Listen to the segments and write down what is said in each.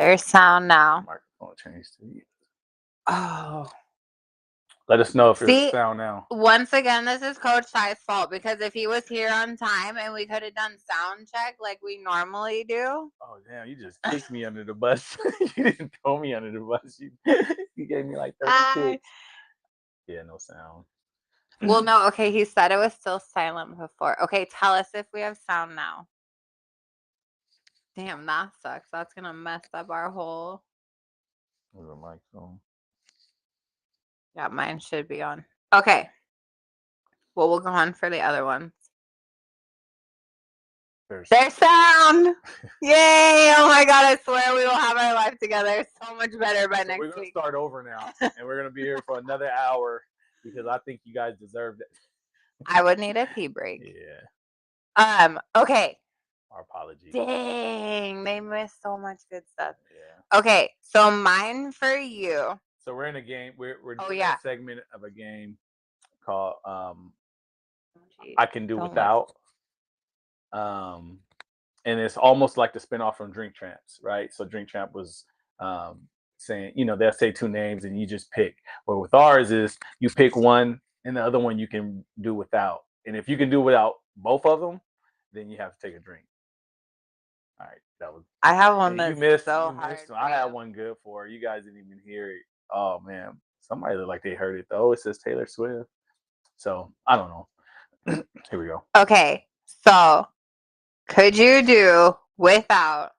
There's sound now. Microphone changed to you. Oh. Let us know if See, there's sound now. Once again, this is Coach Ty's fault because if he was here on time and we could have done sound check like we normally do. Oh, damn. You just kicked me under the bus. You didn't throw me under the bus. You gave me like 30 kicks. Yeah, no sound. Well, no. Okay, he said it was still silent before. Okay, tell us if we have sound now. Damn, that sucks. That's going to mess up our whole... Is the mic on? Yeah, mine should be on. Okay. Well, we'll go on for the other ones. There's sound! Yay! Oh my God, I swear we will have our life together so much better by next week. We're going to start over now, and we're going to be here for another hour because I think you guys deserve it. I would need a pee break. Yeah. Okay. Our apologies. Dang, they missed so much good stuff. Yeah. Okay, so mine for you. So we're in a game. We're doing a segment of a game called I Can Do Without. And it's almost like the spinoff from Drink Champs, right? So Drink Champ was saying, they'll say two names and you just pick. But with ours is you pick one and the other one you can do without. And if you can do without both of them, then you have to take a drink. All right, that was. I have one that's you missed. So hard. I had one good for her. You guys didn't even hear it. Oh man, somebody looked like they heard it though. It says Taylor Swift. So I don't know. Here we go. Okay, so could you do without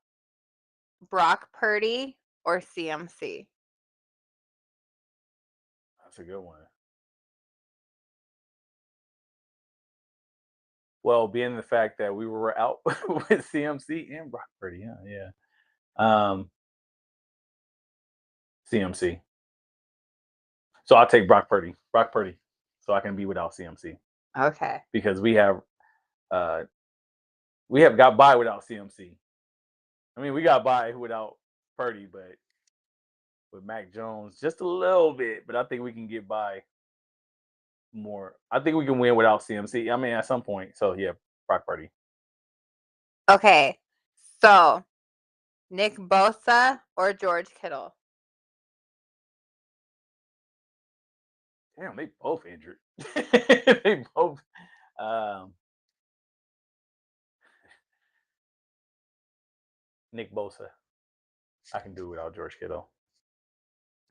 Brock Purdy or CMC? That's a good one. Well, being the fact that we were out with CMC and Brock Purdy, yeah. CMC. So I'll take Brock Purdy, so I can be without CMC. Okay. Because we have got by without CMC. I mean, we got by without Purdy, but with Mac Jones, just a little bit. But I think we can get by more. I think we can win without CMC. I mean, at some point. So yeah, Brock Purdy. Okay, so Nick Bosa or George Kittle? Damn, they both injured. They both. Nick Bosa. I can do without George Kittle.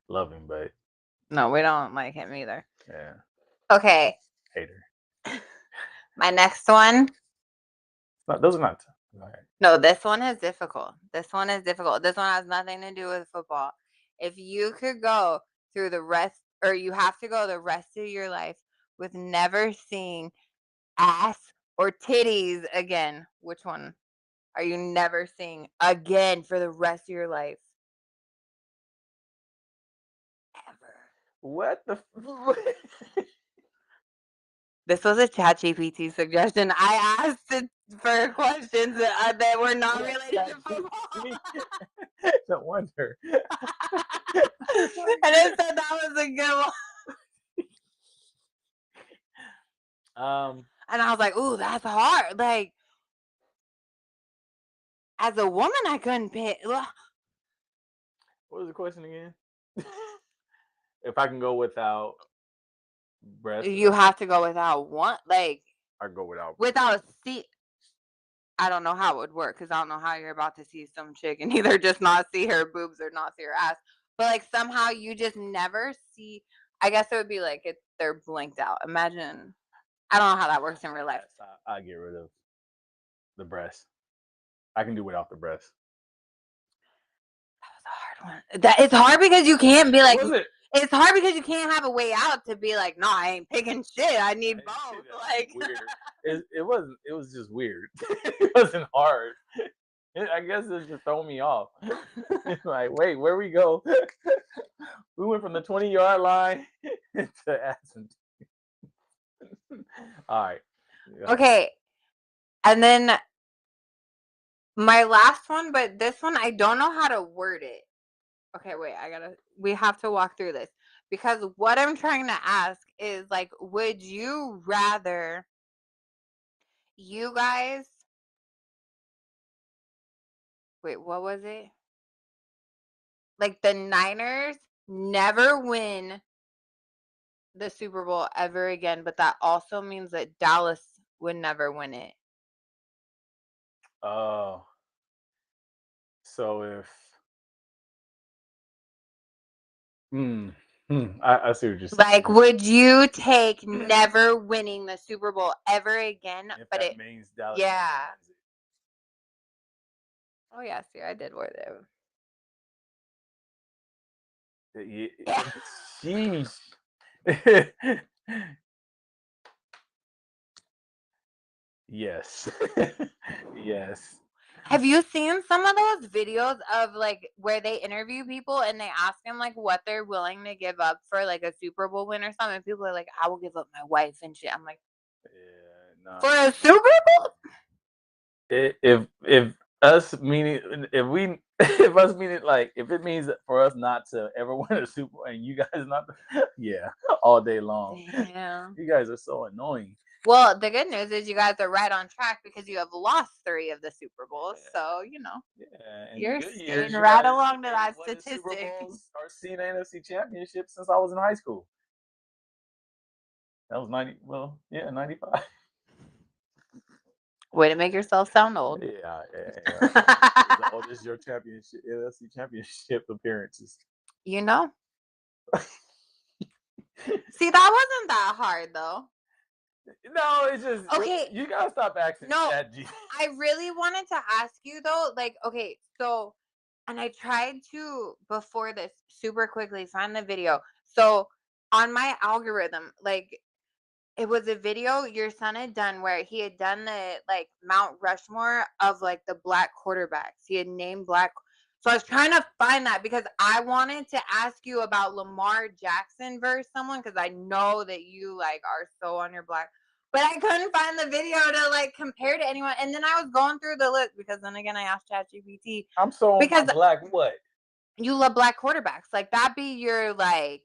Love him, but no, we don't like him either. Yeah. Okay. Hater. My next one. No, those are not. No, this one is difficult. This one has nothing to do with football. If you could go through the rest, or you have to go the rest of your life with never seeing ass or titties again, which one are you never seeing again for the rest of your life? Ever. What the? This was a ChatGPT suggestion. I asked it for questions that were not related to football. No wonder. And it said that was a good one. And I was like, ooh, that's hard. Like, as a woman, I couldn't pick. What was the question again? If I can go without breast, you have to go without one. Like, I go without a seat. I don't know how it would work because I don't know how you're about to see some chick and either just not see her boobs or not see her ass. But like somehow you just never see. I guess it would be like they're blinked out. Imagine. I don't know how that works in real life. I get rid of the breast. I can do without the breast. That was a hard one. That it's hard because you can't be like. It's hard because you can't have a way out to be like, no, I ain't picking shit. I need both. Like weird. It wasn't. It was just weird. It wasn't hard. I guess it just throw me off. It's like, wait, where we go? We went from the 20-yard line to Assen. All right. Yeah. Okay. And then my last one, but this one, I don't know how to word it. Okay, wait, we have to walk through this because what I'm trying to ask is like, would you rather you guys, wait, what was it? Like the Niners never win the Super Bowl ever again, but that also means that Dallas would never win it. Oh, so if hmm, I see what you're Like, saying. would you take never winning the Super Bowl ever again? If But that it, means Dallas never yeah. wins Oh yeah, see, I did word it. it. Yeah. Sheesh. Yes. Yes. Have you seen some of those videos of like where they interview people and they ask them like what they're willing to give up for like a Super Bowl win or something? And people are like, I will give up my wife and shit. I'm like, Yeah, nah. for a Super Bowl? If us meaning if we if us meaning like if it means for us not to ever win a Super Bowl and you guys not yeah, all day long. Damn. You guys are so annoying. Well, the good news is you guys are right on track because you have lost 3 of the Super Bowls. Yeah. So, Yeah, and the you're good staying years, you right guys along to ain't that won the Super statistic. Bowls or seen the NFC Championship since I was in high school. That was 90. Well, yeah, 95. Way to make yourself sound old. Yeah. It's the oldest your championship NFC Championship appearances. You know? See, that wasn't that hard though. No, it's just Okay, you gotta stop asking no, Chat G. I really wanted to ask you though, like, okay, so, and I tried to before this super quickly find the video. So on my algorithm, like, it was a video your son had done where he had done the like Mount Rushmore of like the black quarterbacks. He had named black. So I was trying to find that because I wanted to ask you about Lamar Jackson versus someone because I know that you like are so on your black. But I couldn't find the video to like compare to anyone. And then I was going through the list because then again I asked ChatGPT I'm so on my because black what? you love black quarterbacks. Like that be your like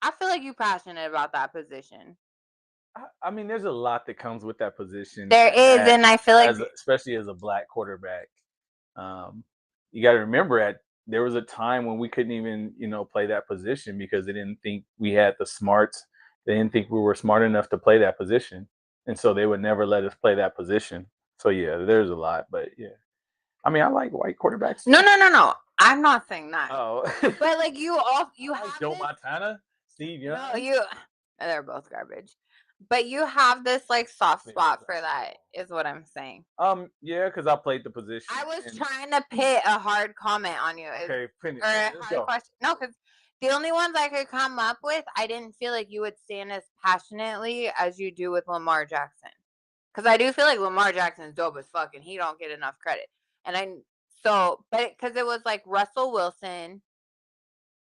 I feel like you passionate about that position. I mean, there's a lot that comes with that position, There is, and I feel like especially as a black quarterback. Um, you got to remember, there was a time when we couldn't even play that position because they didn't think we had the smarts. They didn't think we were smart enough to play that position, and so they would never let us play that position. So yeah, there's a lot, but yeah, I mean, I like white quarterbacks no, too. no, no, no. I'm not saying that. Oh, But like you I like have Joe this. Montana, Steve No, Young. they're both garbage. But you have this like soft Maybe spot because for I saw that, is what I'm saying. Yeah, because I played the position I was and trying to pit a hard comment on you, okay, finish. or a Let's hard go. question. No, because the only ones I could come up with, I didn't feel like you would stand as passionately as you do with Lamar Jackson. Because I do feel like Lamar Jackson's dope as fuck, and he don't get enough credit. And but because it was like Russell Wilson,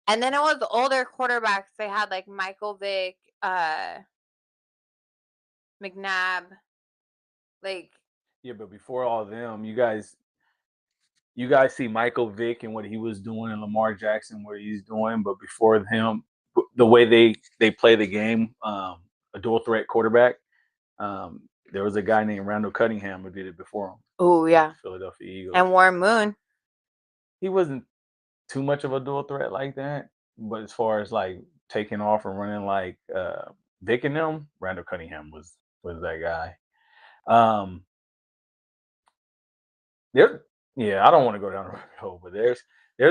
and then it was older quarterbacks. They had like Michael Vick, McNabb, like Yeah, but before all of them, you guys see Michael Vick and what he was doing, and Lamar Jackson what he's doing. But before him, the way they play the game, a dual threat quarterback. There was a guy named Randall Cunningham who did it before him oh with yeah, the Philadelphia Eagles. and Warren Moon. He wasn't too much of a dual threat like that, but as far as like taking off and running like Vick and them, Randall Cunningham was that guy. Um, There, yeah, I don't want to go down the rabbit hole, but there's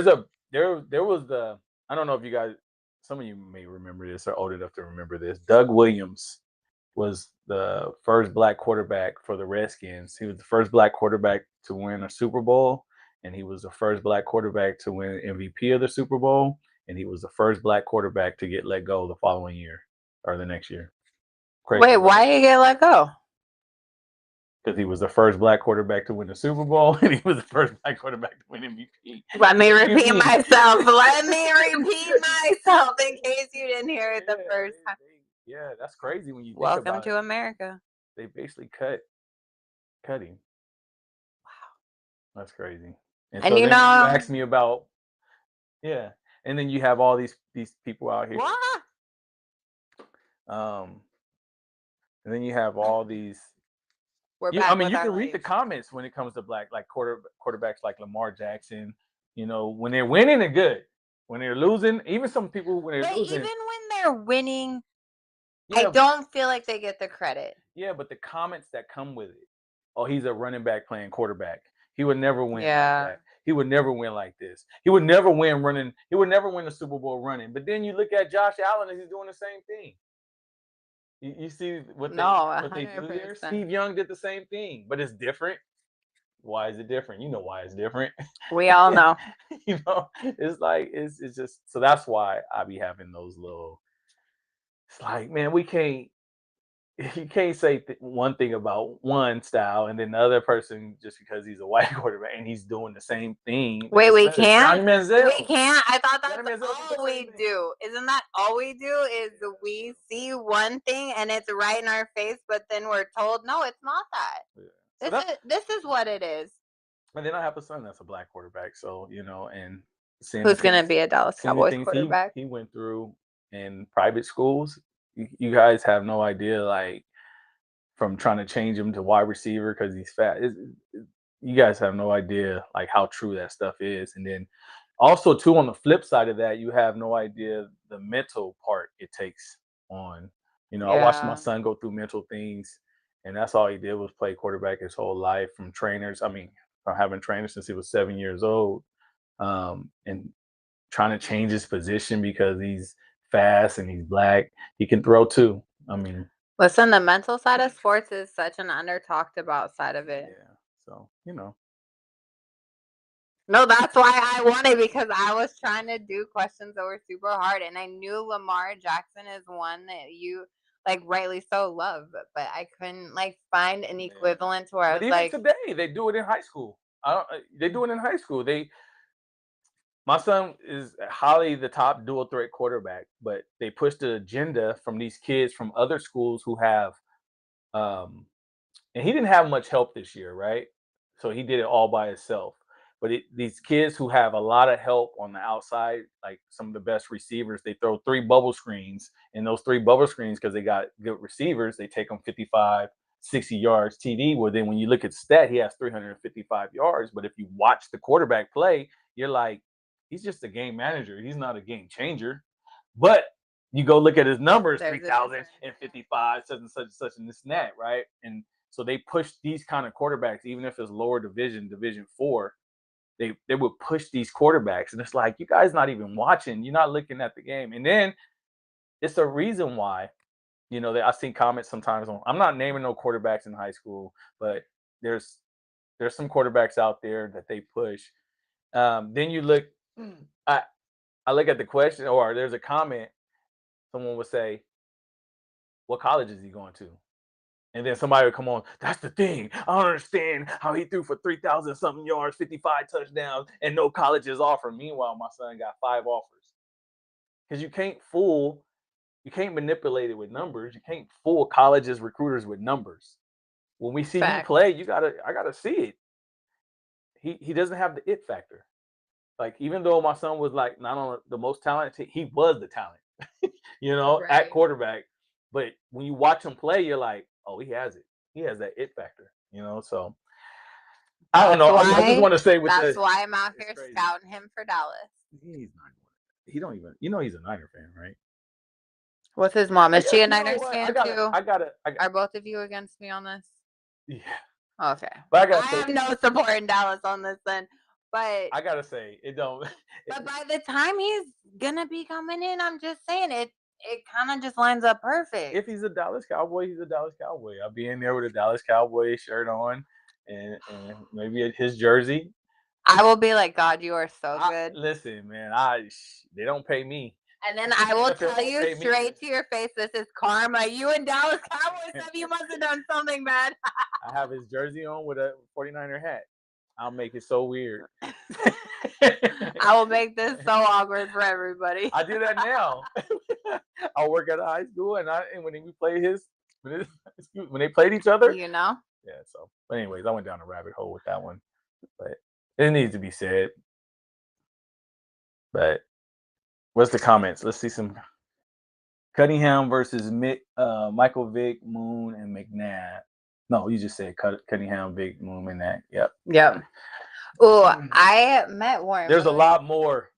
a there was the I don't know if you guys, some of you may remember this or old enough to remember this. Doug Williams was the first black quarterback for the Redskins. He was the first black quarterback to win a Super Bowl, and he was the first black quarterback to win MVP of the Super Bowl, and he was the first black quarterback to get let go the following year or the next year. Crazy, Wait, right? why did he get let go? Because he was the first black quarterback to win the Super Bowl, and he was the first black quarterback to win MVP. Let me What do you repeat mean? myself. Let me repeat myself in case you didn't hear it the Yeah, first time. yeah, that's crazy when you think Welcome about it. to America. They basically cut him. That's crazy. And And so then when you ask me about yeah, and then you have all these people out here, what? um, and then you have all these. We're You, I back mean, with you our can read the life. comments when it comes to black like quarterbacks like Lamar Jackson, You know, when they're winning, they're good. When they're losing, even some people when they're But losing, even when they're winning, I yeah, don't feel like they get the credit. yeah, but the comments that come with it, oh, he's a running back playing quarterback. He would never win like Yeah. that. He would never win like this. He would never win running. He would never win the Super Bowl running. But then you look at Josh Allen and he's doing the same thing. You see No, what they do there? 100%. Steve Young did the same thing, but it's different. Why is it different? You know why it's different. We all know. You know, it's like it's just so that's why I be having those little. It's like, man, we can't. You can't say one thing about one style and then the other person just because he's a white quarterback and he's doing the same thing. Wait, we Johnny can't? We Manziel. can't? I thought Johnny that's Manziel did the all same we thing. do. Isn't that all we do is we see one thing and it's right in our face, but then we're told, no, it's not that. Yeah. So This is what it is. and then I have a son that's a black quarterback. So, you know, and Who's going to be a Dallas seeing the Cowboys things quarterback? he went through in private schools, you guys have no idea, like from trying to change him to wide receiver because he's fat. You guys have no idea like how true that stuff is. And then also too on the flip side of that, you have no idea the mental part it takes on. You know, I watched my Yeah. son go through mental things, and that's all he did was play quarterback his whole life from trainers. I mean, from having trainers since he was 7 years old, and trying to change his position because he's fast and he's black. He can throw too. I mean, Listen, the mental side of sports is such an under talked about side of it. yeah. So you know, No, that's why I wanted because I was trying to do questions that were super hard, and I knew Lamar Jackson is one that you like rightly so love, but I couldn't like find an yeah. equivalent to where I But was even like, today, they do it in high school. I don't, they do it in high school. My son is highly the top dual threat quarterback, but they push the agenda from these kids from other schools who have um, and he didn't have much help this year, right? So he did it all by himself. But these kids who have a lot of help on the outside, like some of the best receivers, they throw three bubble screens, and those three bubble screens, because they got good receivers, they take them 55, 60 yards TD. Well, then when you look at stat, he has 355 yards. But if you watch the quarterback play, you're like, he's just a game manager. He's not a game changer. But you go look at his numbers, there's a 3,055, such and such and such, and this and that, right? And so they push these kind of quarterbacks, even if it's lower division, Division 4. They would push these quarterbacks, and it's like you guys not even watching. You're not looking at the game, and then it's a reason why. You know, I see comments sometimes on. I'm not naming no quarterbacks in high school, but there's there's some quarterbacks out there that they push. Then you look, I I look at the question, or there's a comment. Someone would say, "What college is he going to?" And then somebody would come on. That's the thing. I don't understand how he threw for 3,000 something yards, 55 touchdowns, and no colleges offer. Meanwhile, my son got 5 offers. Because you can't manipulate it with numbers. You can't fool colleges, recruiters with numbers. When we see him fact. play, I gotta see it. He doesn't have the it factor. Like even though my son was like not on the most talented, he was the talent, you know, at Right. quarterback. But when you watch him play, you're like, oh, he has it. He has that it factor, you know. So I don't That's know. I just why want to say with that's the why I'm out it's here crazy. scouting him for Dallas. He's not. He don't even. You know, he's a Niner fan, right? What's his mom? I Is she guess a you know Niners what? fan too? I got. Are both of you against me on this? Yeah, Okay. but I I gotta say, have no support in Dallas on this then. But I gotta say, it don't. but by the time he's gonna be coming in, I'm just saying it kind of just lines up perfect. If he's a Dallas Cowboy, he's a Dallas Cowboy. I'll be in there with a Dallas Cowboy shirt on, and maybe his jersey. I will be like, God, you are so I good. listen, man. They don't pay me. And then I will NFL tell won't you pay me. straight to your face, this is karma. You and Dallas Cowboys said you must have done something bad. I have his jersey on with a 49er hat. I'll make it so weird. I will make this so awkward for everybody. I do that now. I work at a high school, and when we play when they played each other, You know? yeah. So, but anyways, I went down a rabbit hole with that one, but it needs to be said. But what's the comments? Let's see some Cunningham versus Michael Vick, Moon, and McNabb. No, you just said Cunningham, Vick, Moon, and that. Yep. Yep. Oh, I met Warren There's a Moon. lot more.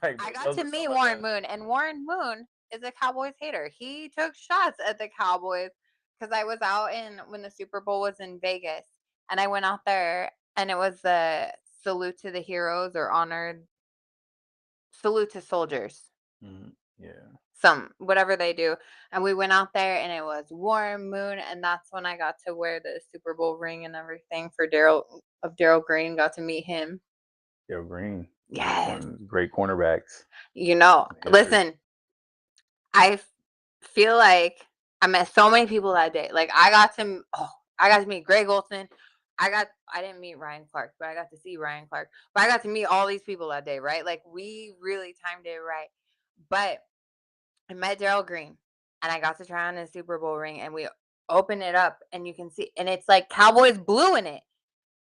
Like, I got those to are some meet I Warren got. Moon, and Warren Moon is a Cowboys hater. He took shots at the Cowboys because I was out in when the Super Bowl was in Vegas, and I went out there, and it was the salute to the heroes or honored salute to soldiers, Yeah. some whatever they do. And we went out there, and it was Warren Moon, and that's when I got to wear the Super Bowl ring and everything for Daryl Green. Got to meet him. Joe Green. Yes, Great cornerbacks in history. listen, I feel like I met so many people that day. Like I got to meet Greg Olson. I didn't meet Ryan Clark, but I got to see Ryan Clark. But I got to meet all these people that day, right? Like we really timed it right. But I met Daryl Green and I got to try on his Super Bowl ring and we open it up and you can see and it's like Cowboys blue in it.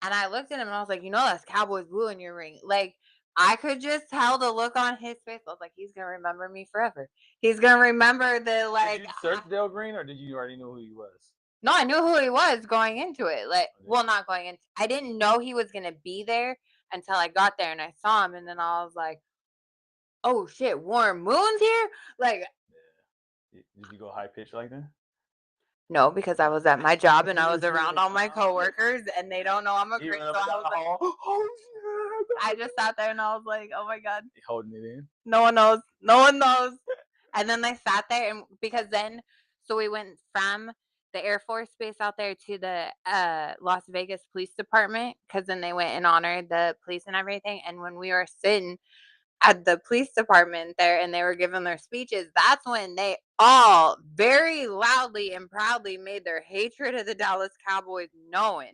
And I looked at him and I was like, that's Cowboys blue in your ring. Like, I could just tell the look on his face. I was like, he's gonna remember me forever. He's gonna remember the Did like. you search Dale Green, or did you already know who he was? No, I knew who he was going into it. Like, Okay. well, not going in. I didn't know he was gonna be there until I got there and I saw him, and then I was like, oh shit, Warren Moon's here. Like, Yeah. Did you go high pitch like that? no, because I was at my job and I was You were around at all your my job? coworkers and they don't know I'm a He Grinch. ran up So and I down was the like, hall. Oh I shit! just sat there and I was like, oh my god. Holding it in. No one knows. No one knows. And then they sat there and because then so we went from the Air Force Base out there to the Las Vegas Police Department because then they went and honored the police and everything. And when we were sitting at the police department there and they were giving their speeches, that's when they all very loudly and proudly made their hatred of the Dallas Cowboys known.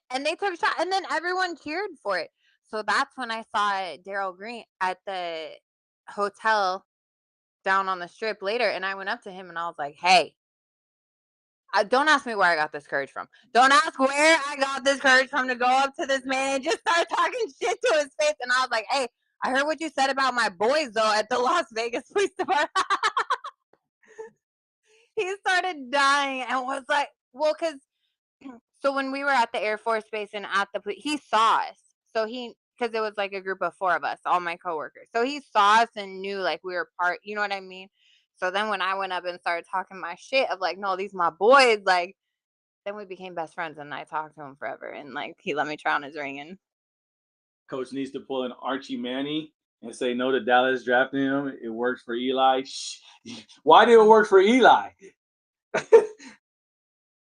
And they took a shot and then everyone cheered for it. So that's when I saw Daryl Green at the hotel down on the strip later and I went up to him and I was like, "Hey, don't ask me where I got this courage from. Don't ask where I got this courage from to go up to this man and just start talking shit to his face." And I was like, "Hey, I heard what you said about my boys though at the Las Vegas Police Department." He started dying and was like, "Well, cuz so when we were at the Air Force Base and at the he saw us. So he because it was like a group of four of us, all my coworkers. So he saw us and knew like we were part, you know what I mean? So then when I went up and started talking my shit of like, no, these my boys, like then we became best friends and I talked to him forever and like he let me try on his ring and Coach needs to pull an Archie Manny and say no to Dallas drafting him. It works for Eli. Shh. Why did it work for Eli?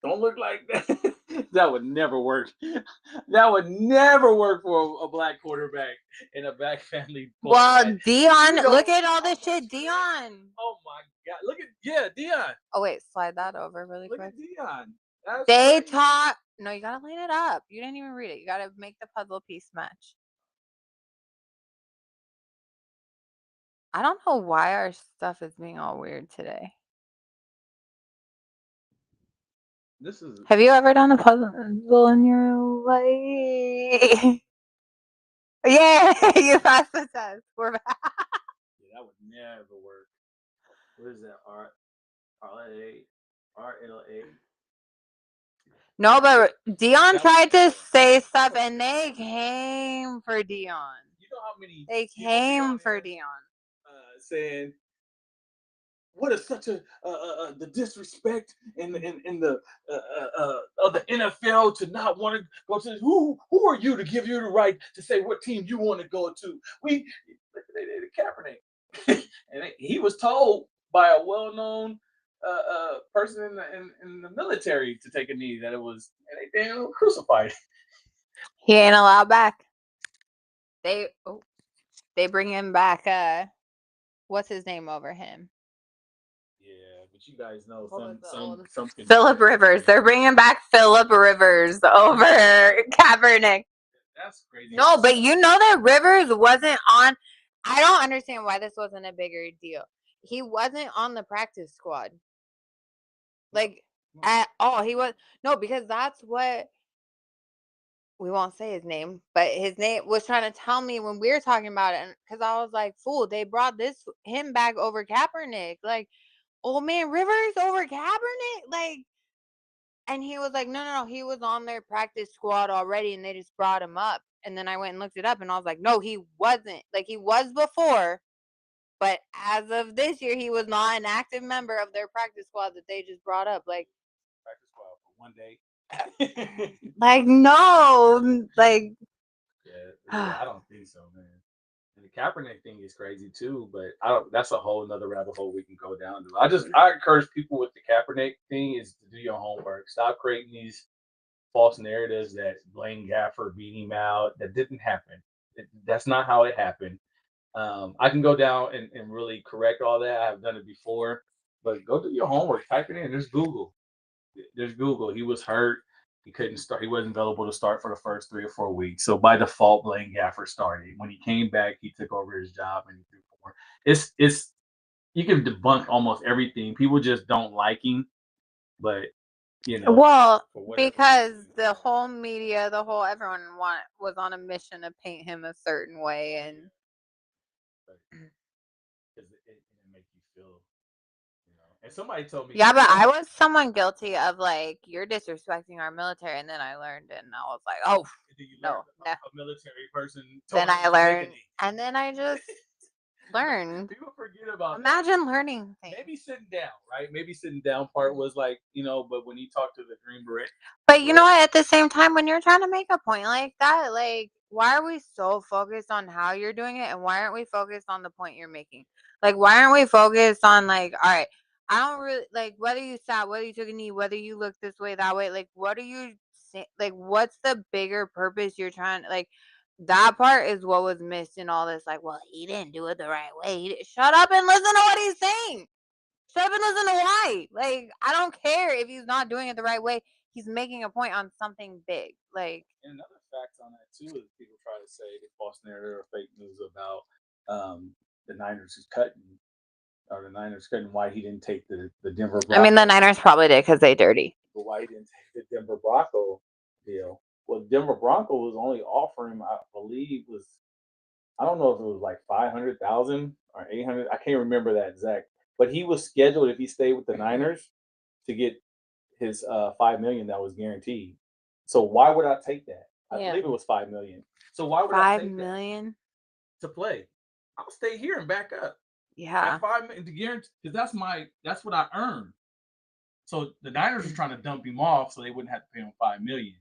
Don't look like that. That would never work. That would never work for a black quarterback in a black family. well, Quarterback. Dion, You don't look at all on this the shit, script. Dion. Oh my god! Look at Dion. Oh wait, slide that over really Look quick. at Dion. That's They crazy. taught no, you gotta line it up. You didn't even read it. You gotta make the puzzle piece match. I don't know why our stuff is being all weird today. This is Have you ever done a puzzle in your life? Yeah, you passed the test. We're back. yeah, that would never work. What is that? RLA. No, but Dion That would tried to never. say stuff and they came for Dion. You know how many They people be on came for here Dion. saying what is such the disrespect in the of the NFL to not want to go to who are you to give you the right to say what team you want to go to? We Kaepernick, and he was told by a well-known person in the military to take a knee that it was and they damn crucified. He ain't allowed back. They bring him back. What's his name over him? Yeah, but you guys know What was the old some Philip Rivers? They're bringing back Philip Rivers over Kaepernick. That's crazy. No, but you know that Rivers wasn't on. I don't understand why this wasn't a bigger deal. He wasn't on the practice squad, like at all. He was no because that's what we won't say his name, but his name was trying to tell me when we were talking about it, because I was like, "Fool, they brought him back over Kaepernick, like old man Rivers over Kaepernick, like." And he was like, "No, no, no, he was on their practice squad already, and they just brought him up." And then I went and looked it up, and I was like, "No, he wasn't. Like, he was before, but as of this year, he was not an active member of their practice squad that they just brought up." Practice squad for one day. Like no, like Yeah, I don't think so, man. And the Kaepernick thing is crazy too, but I don't. That's a whole another rabbit hole we can go down to. I encourage people with the Kaepernick thing is to do your homework. Stop creating these false narratives that Blaine Gafford beat him out. That didn't happen. That's not how it happened. I can go down and really correct all that. I've done it before, but go do your homework. Type it in. There's Google. There's Google. He was hurt. He couldn't start. He wasn't available to start for the first 3 or 4 weeks. So by default, Blaine Gafford started. When he came back, he took over his job and he threw four. It's you can debunk almost everything. People just don't like him, but well, for whatever because reason, the whole media, the whole everyone was on a mission to paint him a certain way, and because it make you feel, And somebody told me yeah, but some. I was someone guilty of like you're disrespecting our military, and then I learned, and I was like, oh Did you learn no, no. a military person told Then him I to take a learned, knee? and then I just learned. People forget about that. Imagine learning things. Maybe sitting down, right? Maybe sitting down part was like, but when he talked to the Green Beret, But you know Beret what? At the same time, when you're trying to make a point like that, like, why are we so focused on how you're doing it, and why aren't we focused on the point you're making? Like, why aren't we focused on like, all right, I don't really like whether you sat, whether you took a knee, whether you look this way, that way. Like, what are you saying? Like, what's the bigger purpose you're trying? Like, that part is what was missed in all this. Like, well, he didn't do it the right way. Shut up and listen to what he's saying. Shut up and listen to why. Like, I don't care if he's not doing it the right way. He's making a point on something big. Like, and another fact on that too is people try to say the false narrative or fake news about the Niners is cutting or the Niners cutting why he didn't take the Denver I mean, the Broncos, Niners probably did because they dirty. but why he didn't take the Denver Bronco deal. Well, Denver Bronco was only offering, I believe, was I don't know if it was like 500,000 or 800. I can't remember that exact. But he was scheduled if he stayed with the Niners to get his 5 million that was guaranteed. So why would I take that? I Yeah. believe it was 5 million. So why would I Five take that million. to play? I'll stay here and back up at Yeah. 5 million to guarantee because that's what I earned. So the Niners were trying to dump him off so they wouldn't have to pay him 5 million.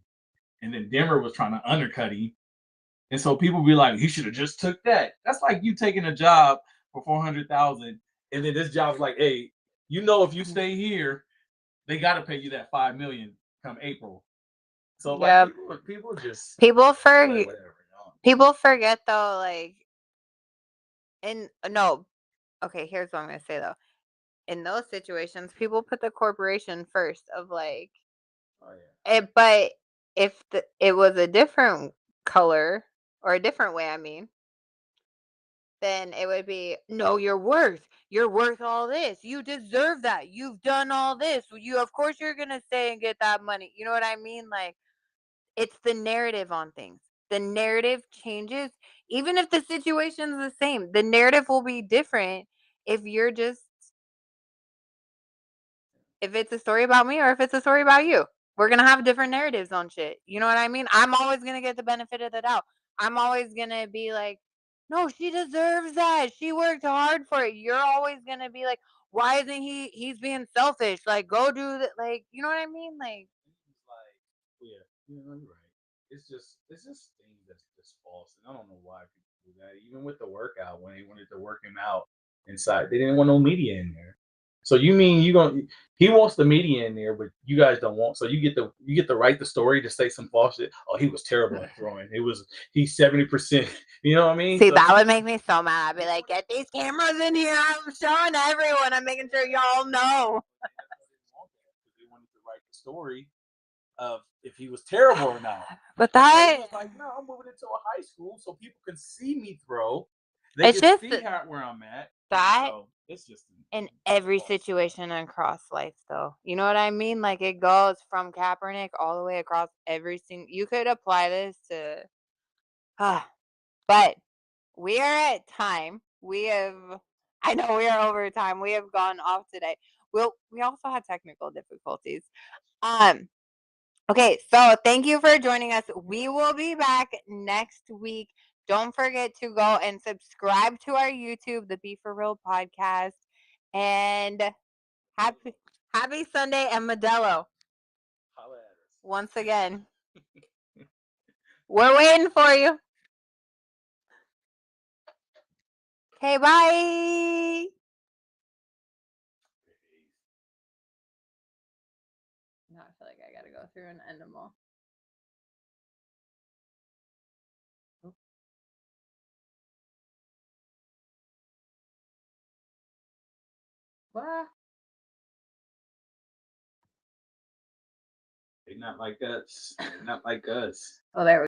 And then Denver was trying to undercut him. And so people be like, he should have just took that. That's like you taking a job for 400,000, and then this job's like, hey, if you stay here, they got to pay you that 5 million come April. So like Yep. people just People like forget. whatever. People forget though. Like, in no. Okay, here's what I'm gonna say though. In those situations, people put the corporation first. Of like, Oh yeah. but if it was a different color or a different way, I mean, then it would be, "No, you're worth all this. You deserve that. You've done all this. Of course you're gonna stay and get that money." You know what I mean? Like, it's the narrative on things. The narrative changes, even if the situation's the same. The narrative will be different if you're just if it's a story about me or if it's a story about you. We're gonna have different narratives on shit. You know what I mean? I'm always gonna get the benefit of the doubt. I'm always gonna be like, no, she deserves that. She worked hard for it. You're always gonna be like, why isn't he's being selfish? Like, go do that. Like, you know what I mean? Like, It's like, yeah, you're right. It's just things that's just false, and I don't know why people do that. Even with the workout, when they wanted to work him out inside, they didn't want no media in there. So you mean you gonna he wants the media in there, but you guys don't want. So you get to write the story to say some false shit. Oh, he was terrible at throwing. He's 70%. You know what I mean? see, So that would make me so mad. I'd be like, get these cameras in here. I'm showing everyone. I'm making sure y'all know. they wanted to write the story of if he was terrible or not. But That's why he that was like, no, I'm moving into a high school so people can see me throw. They it's can just see where I'm at. that So it's just in every false. situation across life, though. You know what I mean? Like, it goes from Kaepernick all the way across every single. You could apply this to, but we are at time. We have. I know we are over time. We have gone off today. We also had technical difficulties. Um, Okay, so thank you for joining us. We will be back next week. Don't forget to go and subscribe to our YouTube, the Be For Real podcast. And happy Sunday and Modelo. Once again. We're waiting for you. Okay, bye. Now I feel like I gotta go through and end them all. What? They're not like us. They're not like us. Oh, there we go.